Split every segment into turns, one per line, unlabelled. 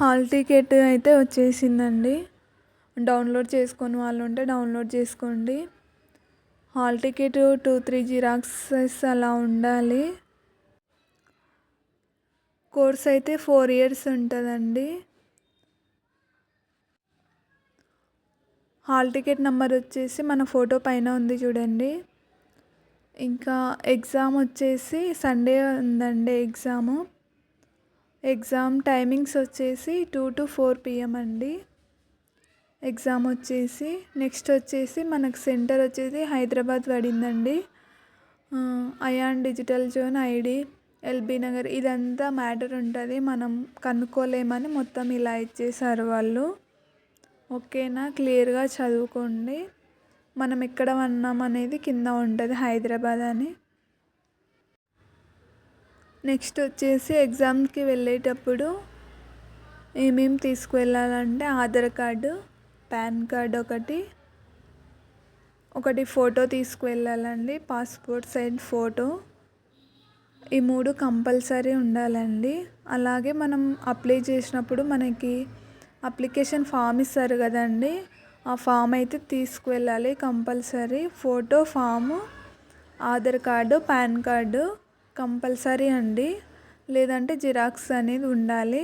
Hall ticket అయితే వచ్చేసిందండి. Download చేసుకొని వాళ్ళు ఉంటే డౌన్లోడ్ చేసుకోండి. హాల్ టికెట్ 2-3 జిరాక్సెస్ అలా ఉండాలి. కోర్స్ అయితే 4 ఇయర్స్ ఉంటుందండి. హాల్ టికెట్ నెంబర్ వచ్చేసి మన ఫోటో పైన ఉంది చూడండి. ఇంకా ఎగ్జామ్ వచ్చేసి సండే ఉందండి ఎగ్జామ్ టైమింగ్స్ వచ్చేసి 2-4 PM అండి. ఎగ్జామ్ వచ్చేసి నెక్స్ట్ వచ్చేసి మనకు సెంటర్ వచ్చేసి హైదరాబాద్ పడిందండి. Ion digital zone ID LB Nagar ఇదంతా మ్యాటర్ ఉంటుంది. మనం కనుక్కోలేమని మొత్తం ఇలా ఇచ్చేసారు వాళ్ళు. ఓకేనా, క్లియర్గా చదువుకోండి. మనం ఎక్కడ ఉన్నాం అనేది కింద ఉంటుంది హైదరాబాద్ అని. నెక్స్ట్ వచ్చేసి ఎగ్జామ్కి వెళ్ళేటప్పుడు ఏమేమి తీసుకువెళ్ళాలంటే ఆధార్ కార్డు, పాన్ కార్డ్ ఒకటి ఫోటో తీసుకువెళ్ళాలండి, పాస్పోర్ట్ సైజ్ ఫోటో. ఈ 3 కంపల్సరీ ఉండాలండి. అలాగే మనం అప్లై చేసినప్పుడు మనకి అప్లికేషన్ ఫామ్ ఇస్తారు కదండి, ఆ ఫామ్ అయితే తీసుకువెళ్ళాలి compulsory. Photo, form, Aadhaar card, PAN card compulsory అండి. లేదంటే జిరాక్స్ అనేది ఉండాలి.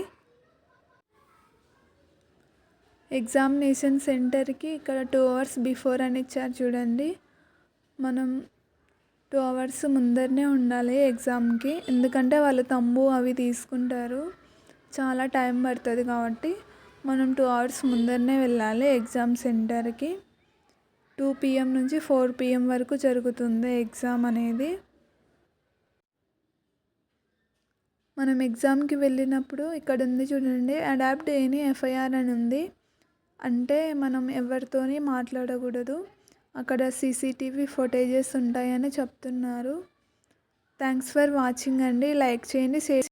ఎగ్జామినేషన్ సెంటర్కి ఇక్కడ 2 hours బిఫోర్ అని ఇచ్చారు చూడండి. మనం 2 hours ముందరనే ఉండాలి ఎగ్జామ్కి. ఎందుకంటే వాళ్ళు తంబు అవి తీసుకుంటారు, చాలా టైం పడుతుంది కాబట్టి మనం 2 hours ముందరనే వెళ్ళాలి ఎగ్జామ్ సెంటర్కి. 2 PM నుంచి 4 PM వరకు జరుగుతుంది ఎగ్జామ్ అనేది. మనం ఎగ్జామ్కి వెళ్ళినప్పుడు ఇక్కడ ఉంది చూడండి, అడాప్ట్ ఎనీ FIR అని ఉంది. అంటే మనం ఎవరితోని మాట్లాడకూడదు, అక్కడ CCTV ఫుటేజెస్ ఉంటాయని చెప్తున్నారు. థ్యాంక్స్ ఫర్ వాచింగ్ అండి. లైక్ చేయండి, షేర్